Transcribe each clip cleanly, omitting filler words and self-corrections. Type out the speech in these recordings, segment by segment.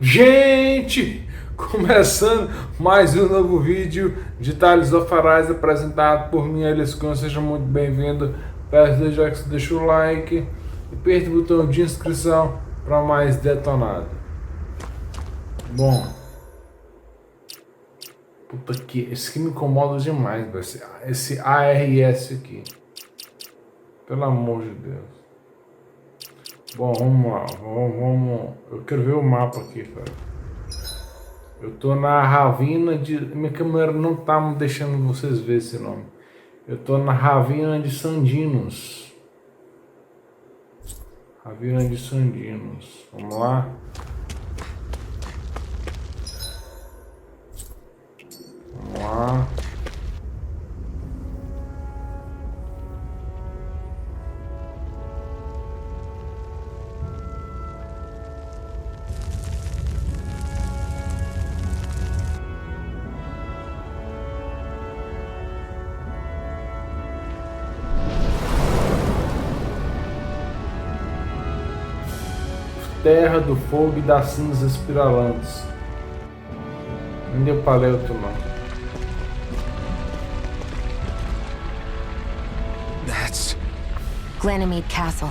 Gente, começando mais um novo vídeo de Tales of Arise apresentado por mim, Eliscon. Seja muito bem-vindo. Peço desde já que você deixa o like e aperta o botão de inscrição para mais detonado. Bom, puta que esse aqui me incomoda demais, esse ARS aqui. Pelo amor de Deus. Bom, vamos lá, vamos. Eu quero ver o mapa aqui, cara. Eu tô na Ravina de... Minha câmera não tá me deixando vocês ver esse nome. Eu tô na Ravina de Sandinus. Ravina de Sandinus. Vamos lá. Vamos lá. Terra do fogo e das cinzas espiralantes. Não deu pra ler outro não. That's... Ganymede Castle,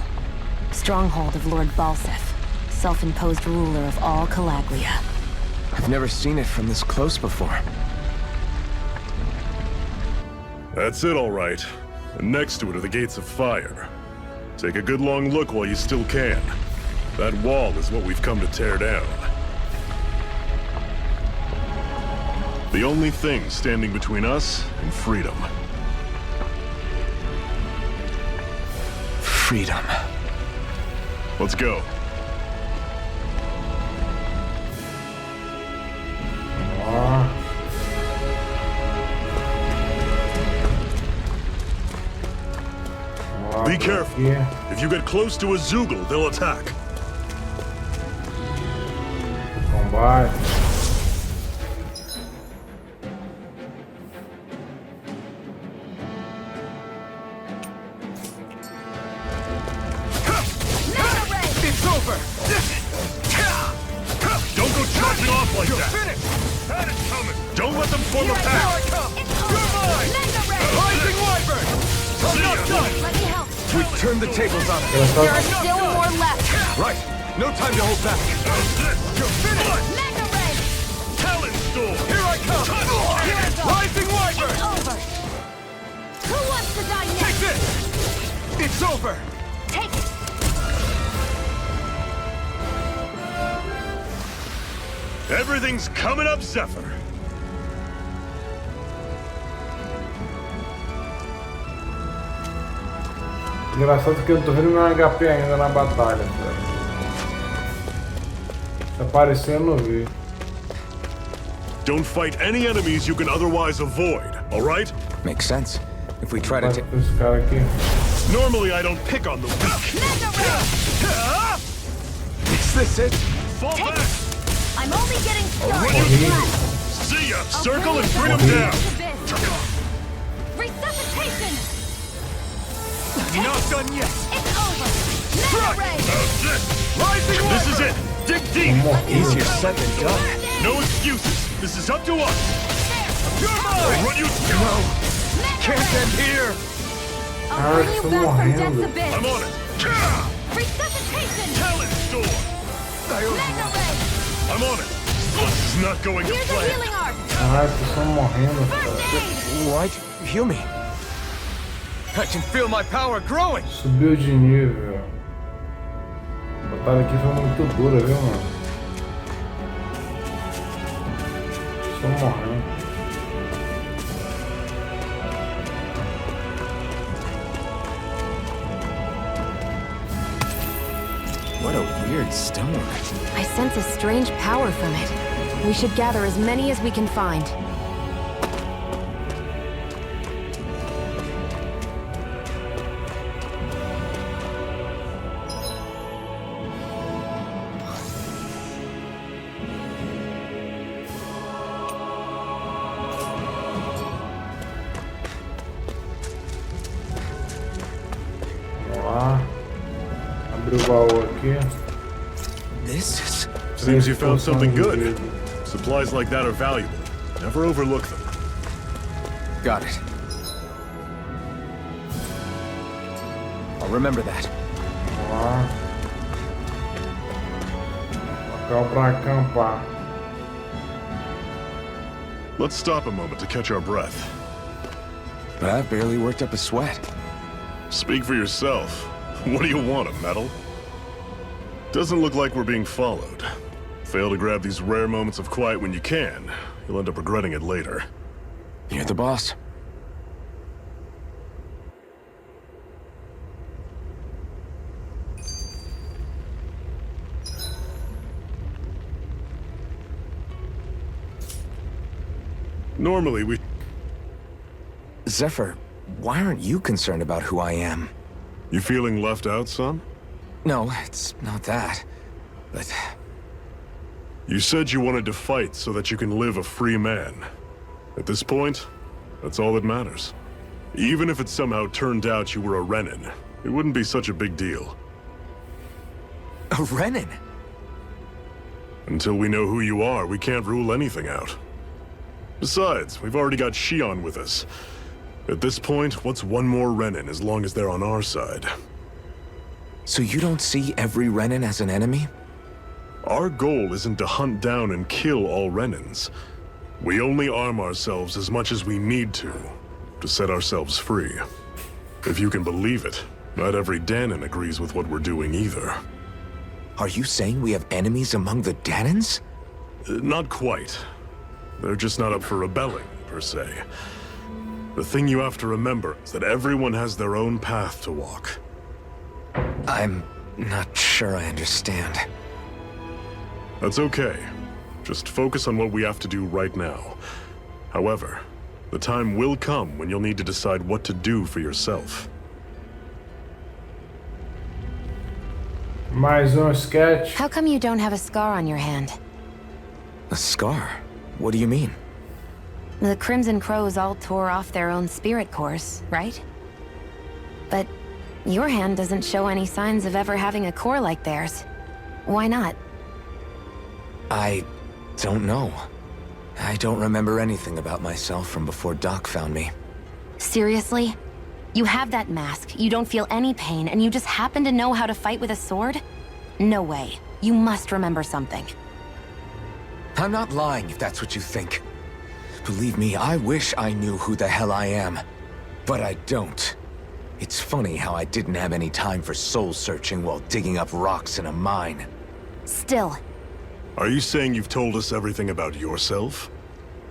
stronghold of Lord Balseth, self-imposed ruler of all Calagria. I've never seen it from this close before. That's it, all right. And next to it are the gates of fire. Take a good long look while you still can. That wall is what we've come to tear down. The only thing standing between us and freedom. Freedom. Let's go. Be careful. If you get close to a Zoogle, they'll attack. Combate. It's over! Don't go chopping off like that! Finish! Had it coming! Don't let them form a pack! You're mine! Rising Wyvern! I'm not done! Let me help. We've turned the tables on it. There are still more left. Right! No time to hold back! You're finished! Mega Ray! Talon Storm! Here I come! Here I go. Rising Wyvern! It's over. Who wants to die Take next? this! It's over! Take it. Everything's coming up, Zephyr! Engraçado que eu não tô vendo meu HP ainda na batalha, cara. Se aparecer eu não vi. Don't fight any enemies you can otherwise avoid, alright? Makes sense. If we try to take... Esse cara aqui. Normally I don't pick on the weak. Mega Ray! Is this it? Fall Take back! it. I'm only getting Already started. See ya! I'll Circle bring and you bring back them down! to this. Resuscitation! Not done yet! It's over. Mega Ray! Rising This is Wyvern! it! Dig deep! Easier said than done. No excuses! This is up to us! You're mine! Run you... No! Can't end here! I'll bring you back from death's I'm abyss. on it! Resuscitation! Talon Storm! Mega Ray! I'm on it! This is not going to Here's a plan! healing art. Caralho, vocês estão morrendo, cara. First aid! Why'd you heal me? I can feel my power growing! Subiu de nível. A batalha aqui foi muito dura, viu, mano? Só morrendo. What a weird stone. I sense a strange power from it. We should gather as many as we can find. Vamos lá. Abre o baú aqui. This is Seems you found something good. vida. Supplies like that are valuable. Never overlook them. Got it. I'll remember that. Vamos lá. Local pra acampar. Let's stop a moment to catch our breath. But I've barely worked up a sweat. Speak for yourself. What do you want, a medal? Doesn't look like we're being followed. Fail to grab these rare moments of quiet when you can. You'll end up regretting it later. You're the boss. Normally, we... Zephyr, why aren't you concerned about who I am? You feeling left out, son? No, it's not that. But You said you wanted to fight so that you can live a free man. At this point, that's all that matters. Even if it somehow turned out you were a Renin, it wouldn't be such a big deal. a Renin? Until we know who you are, we can't rule anything out. Besides, we've already got Shion with us. At this point, what's one more Renin as long as they're on our side? So you don't see every Renin as an enemy? Our goal isn't to hunt down and kill all Renins. We only arm ourselves as much as we need to set ourselves free. If you can believe it, not every Danon agrees with what we're doing either. Are you saying we have enemies among the Danons? Not quite. They're just not up for rebelling, per se. The thing you have to remember is that everyone has their own path to walk. I'm not sure I understand. That's okay. Just focus on what we have to do right now. However, the time will come when you'll need to decide what to do for yourself. Mais sketch. How come you don't have a scar on your hand? A scar? What do you mean? The Crimson Crows all tore off their own spirit cores, right? But your hand doesn't show any signs of ever having a core like theirs. Why not? I don't know. I don't remember anything about myself from before Doc found me. Seriously? You have that mask, you don't feel any pain, and you just happen to know how to fight with a sword? No way. You must remember something. I'm not lying if that's what you think. Believe me, I wish I knew who the hell I am. But I don't. It's funny how I didn't have any time for soul searching while digging up rocks in a mine. Still. Are you saying you've told us everything about yourself?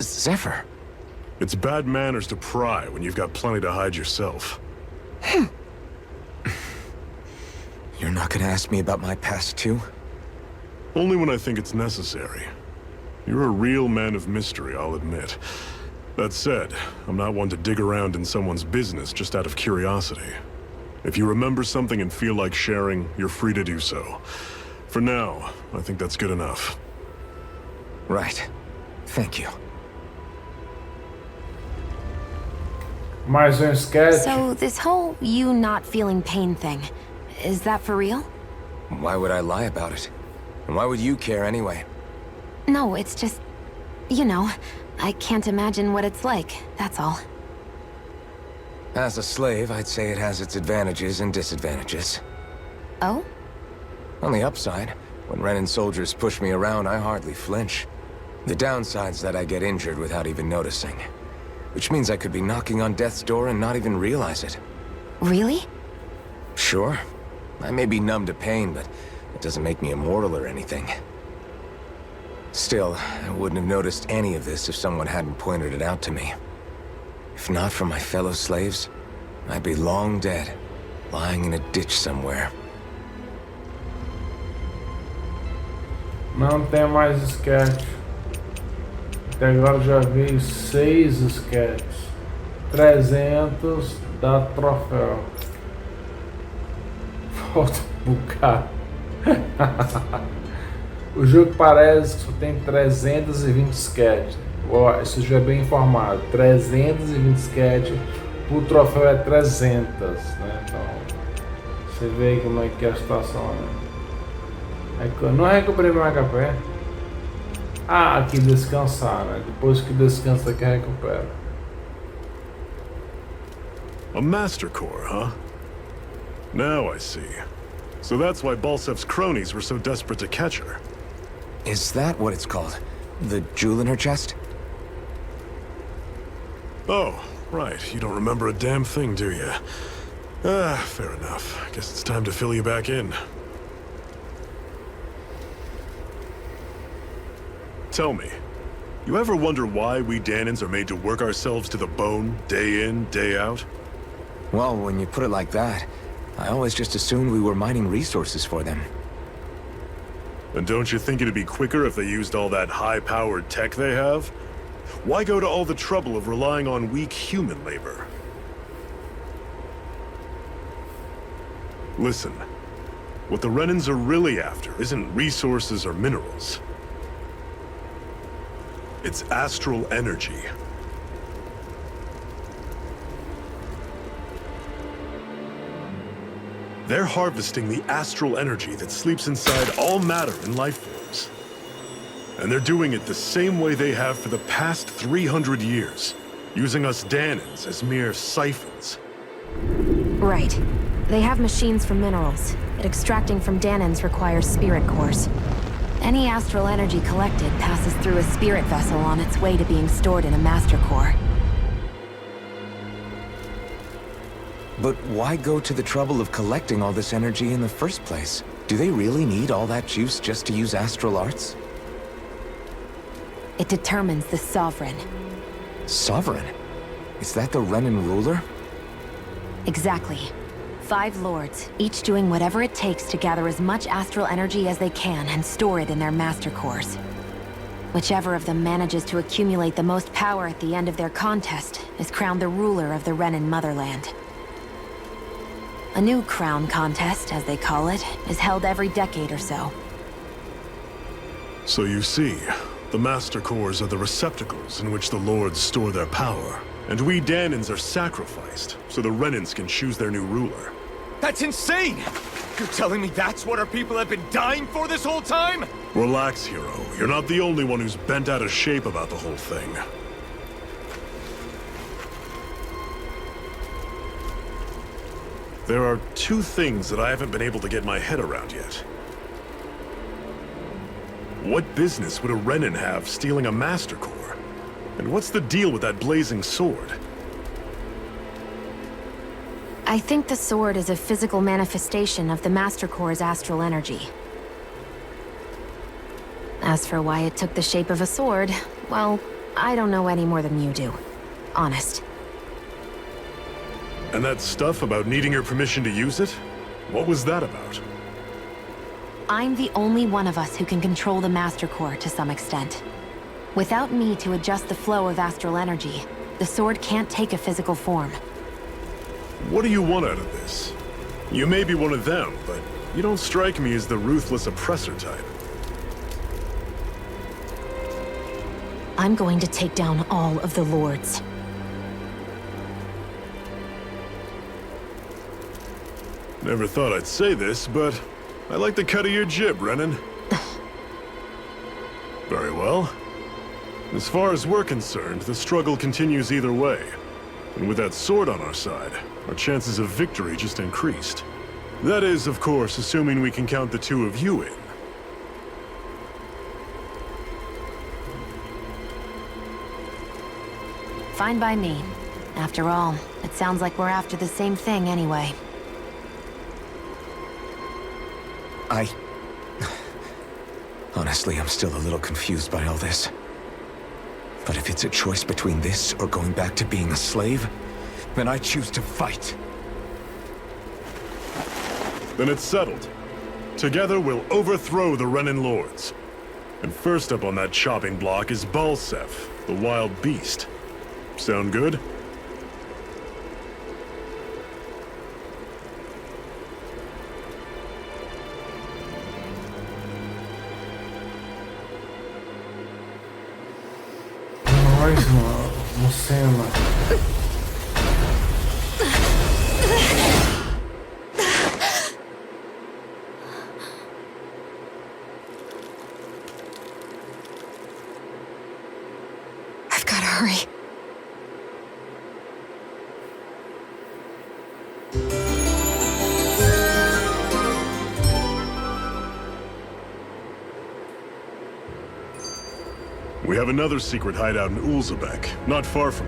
Zephyr. It's bad manners to pry when you've got plenty to hide yourself. You're not gonna ask me about my past too? Only when I think it's necessary. You're a real man of mystery, I'll admit. That said, I'm not one to dig around in someone's business just out of curiosity. If you remember something and feel like sharing, you're free to do so. For now, I think that's good enough. Right. Thank you. Mais sketch. So, this whole you not feeling pain thing, is that for real? Why would I lie about it? And why would you care anyway? No, it's just... You know, I can't imagine what it's like, that's all. As a slave, I'd say it has its advantages and disadvantages. Oh? On the upside, when Renin soldiers push me around, I hardly flinch. The downside's that I get injured without even noticing. Which means I could be knocking on death's door and not even realize it. Really? Sure. I may be numb to pain, but it doesn't make me immortal or anything. Still, I wouldn't have noticed any of this if someone hadn't pointed it out to me. If not for my fellow slaves, I'd be long dead, lying in a ditch somewhere. Não tem mais sketch. Até agora já vi 6 sketches. 300 dá troféu. Falta um bocado. O jogo parece que só tem 320 sketches. Isso já é bem informado. 320 sketches. O troféu é 300. Né? Então, você vê aí como é que é a situação. Né? Não recuperei meu HP. Ah, aqui descansar, né? Depois que descansa aqui recupera. A Master Core, huh? Now I see. So that's why Balsev's cronies were so desperate to catch her. Is that what it's called? The jewel in her chest? Oh, right. You don't remember a damn thing, do you? Ah, fair enough. Guess it's time to fill you back in. Tell me, you ever wonder why we Danans are made to work ourselves to the bone, day in, day out? Well, when you put it like that, I always just assumed we were mining resources for them. And don't you think it'd be quicker if they used all that high-powered tech they have? Why go to all the trouble of relying on weak human labor? Listen, what the Renans are really after isn't resources or minerals. It's astral energy. They're harvesting the astral energy that sleeps inside all matter and life forms. And they're doing it the same way they have for the past 300 years, using us Danans as mere siphons. Right. They have machines for minerals, but extracting from Danans requires spirit cores. Any astral energy collected passes through a spirit vessel on its way to being stored in a master core. But why go to the trouble of collecting all this energy in the first place? Do they really need all that juice just to use astral arts? It determines the Sovereign. Sovereign? Is that the Renan ruler? Exactly. 5 lords, each doing whatever it takes to gather as much astral energy as they can and store it in their master cores. Whichever of them manages to accumulate the most power at the end of their contest is crowned the ruler of the Renan motherland. A new crown contest, as they call it, is held every decade or so. So you see, the Master Cores are the receptacles in which the Lords store their power. And we Danans are sacrificed, so the Renans can choose their new ruler. That's insane! You're telling me that's what our people have been dying for this whole time? Relax, hero. You're not the only one who's bent out of shape about the whole thing. There are 2 things that I haven't been able to get my head around yet. What business would a Renan have stealing a Master Core? And what's the deal with that blazing sword? I think the sword is a physical manifestation of the Master Core's astral energy. As for why it took the shape of a sword, well, I don't know any more than you do. Honest. And that stuff about needing your permission to use it? What was that about? I'm the only one of us who can control the Master Core to some extent. Without me to adjust the flow of astral energy, the sword can't take a physical form. What do you want out of this? You may be one of them, but you don't strike me as the ruthless oppressor type. I'm going to take down all of the lords. Never thought I'd say this, but I like the cut of your jib, Renan. Very well. As far as we're concerned, the struggle continues either way. And with that sword on our side, our chances of victory just increased. That is, of course, assuming we can count the 2 of you in. Fine by me. After all, it sounds like we're after the same thing anyway. Honestly, I'm still a little confused by all this. But if it's a choice between this or going back to being a slave, then I choose to fight. Then it's settled. Together we'll overthrow the Renan Lords. And first up on that chopping block is Balsev, the wild beast. Sound good? Nós, mano. Lucena. I've gotta hurry. We have another secret hideout in Ulzebek, not far from...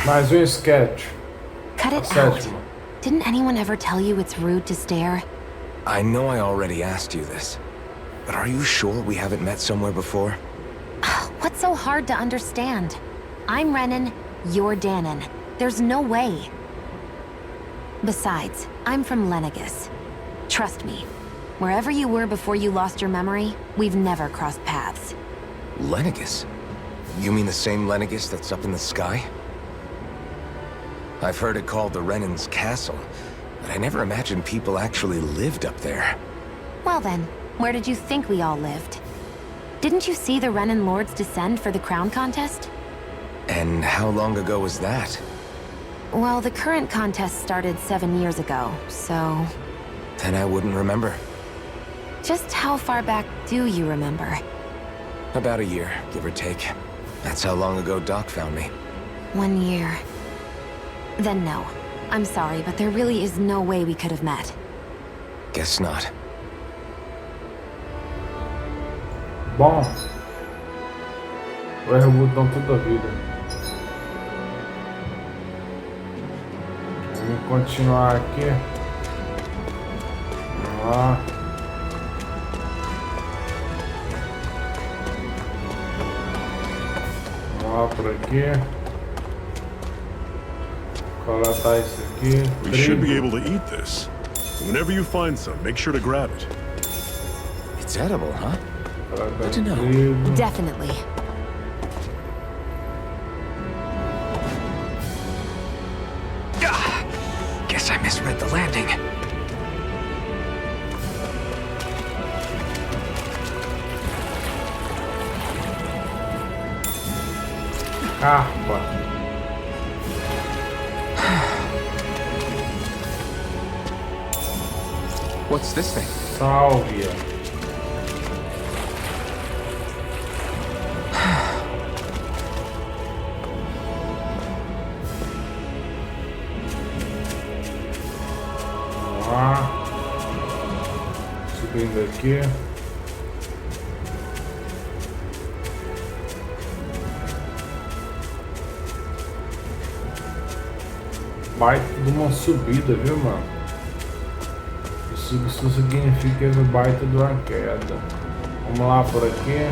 Mais um sketch. Cut it A out. sétima. Didn't anyone ever tell you it's rude to stare? I know I already asked you this, but are you sure we haven't met somewhere before? What's so hard to understand? I'm Renan, you're Danon. There's no way. Besides, I'm from Lenegus. Trust me, wherever you were before you lost your memory, we've never crossed paths. Lenegus? You mean the same Lenegus that's up in the sky? I've heard it called the Renan's Castle, but I never imagined people actually lived up there. Well then, where did you think we all lived? Didn't you see the Renan Lords descend for the crown contest? And how long ago was that? Well, the current contest started 7 years ago, so... Then I wouldn't remember. Just how far back do you remember? About a year, give or take. That's how long ago Doc found me. 1 year. Then no. I'm sorry, but there really is no way we could have met. Guess not. Bom. O reboot não toda a vida. Vamos continuar aqui. Vamos lá. Vamos lá por aqui. Coletar isso aqui. We should be able to eat this. Whenever you find some, make sure to grab it. It's edible, huh? Coletar Good to know. trigo. Definitely. Guess I misread the landing. Carpa. What's this thing? Sálvia. Vamos lá. Subindo aqui. Baita de uma subida, viu, mano? Isso significa que baita de uma queda. Vamos lá por aqui.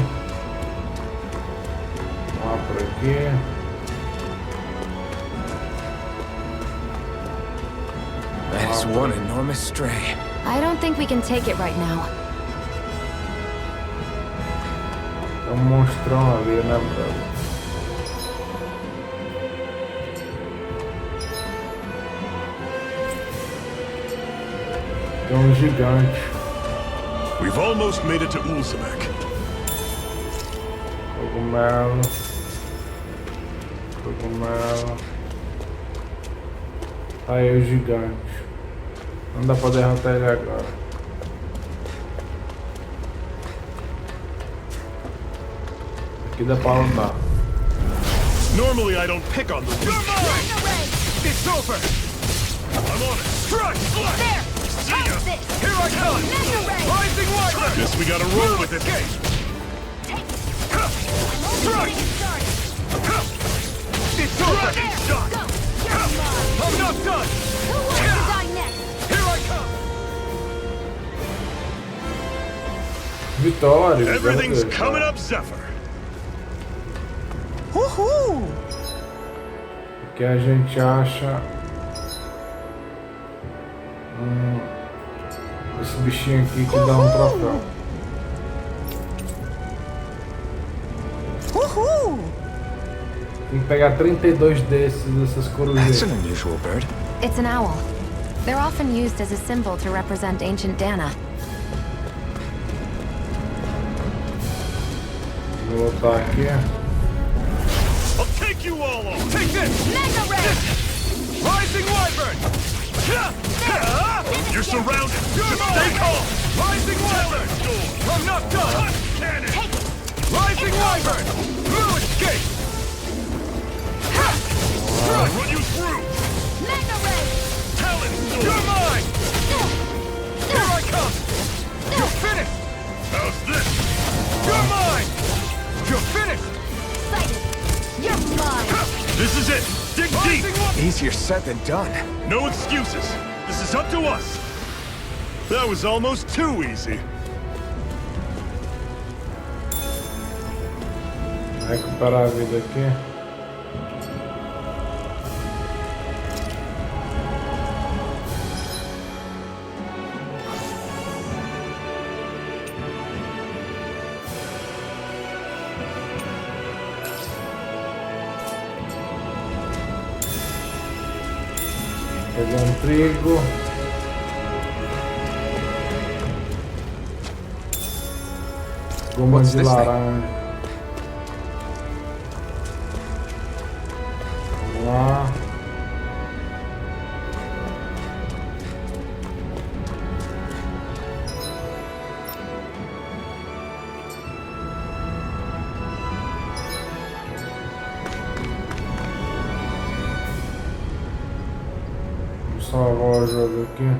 Vamos lá por aqui. That is one enormous stray. I don't think we can take it right now. É um monstrão ali, né, brother? Tem um gigante. We've almost made it to Ulzebek. Cogumelo. Cogumelo. Aí o gigante. Não dá pra derrotar ele agora. Aqui dá pra lutar. Normally I don't pick on the weak. It's over! I'm on it. Strike! There! See ya. Here I come! Rising Wyvern! Guess we gotta roll with it. Strike! It's over! I'm not done! Who wants to die next? Here I come! Vitória! Everything's vitória. coming up, Zephyr. Que a gente acha esse bichinho aqui que dá um troféu. Tem que pegar 32 dessas That's corujas. an unusual bird. It's an owl. They're often used as a symbol to represent ancient Dana. Vou botar aqui. I'll take you all on. Take this! Mega Ray! Rising Wyvern! You're surrounded. Stay calm! Rising Wyvern! I'm not done! Cannon. Rising Wyvern! Through it! escape! I'll run you through! Mega Ray! Talon, you're mine! Here I come! You're finished! How's this? You're mine! You're finished! Sighted. You're mine. This is it! Dig deep! Rising one! Easier said than done. No excuses! This is up to us! That was almost too easy. Recuperar a vida aqui. Pegar trigo. Goma What's de this thing? laranja. Vamos lá. Vou salvar o jogo aqui.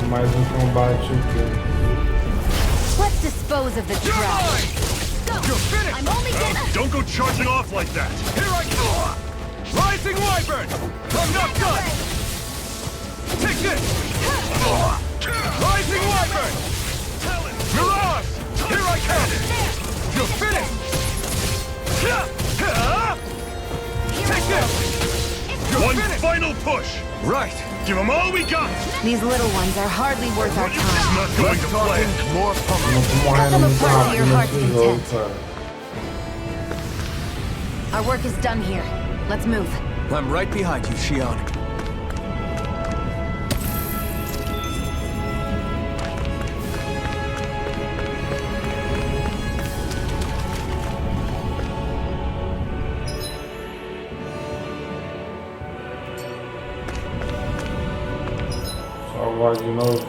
Mais combate aqui. Let's dispose of the You're trap. mine! You're finished! I'm only gonna... Don't go charging off like that! Here I go! Rising Wyvern! I'm not done! Take this! Rising Wyvern! Mirage! Here I come! You're finished! Take this! You're One finished! final push! Right. Give them all we got! These little ones are hardly worth our It's time. not going to play! More pummel. Não tô morrendo Let them muito apply to your rápido heart's nesse jogo, content. cara. Our work is done here. Let's move. I'm right behind you, Shion. Salvar de novo.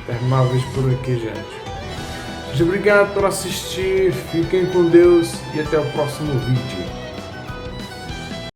Terminar o vídeo por aqui, gente. Muito obrigado por assistir, fiquem com Deus e até o próximo vídeo.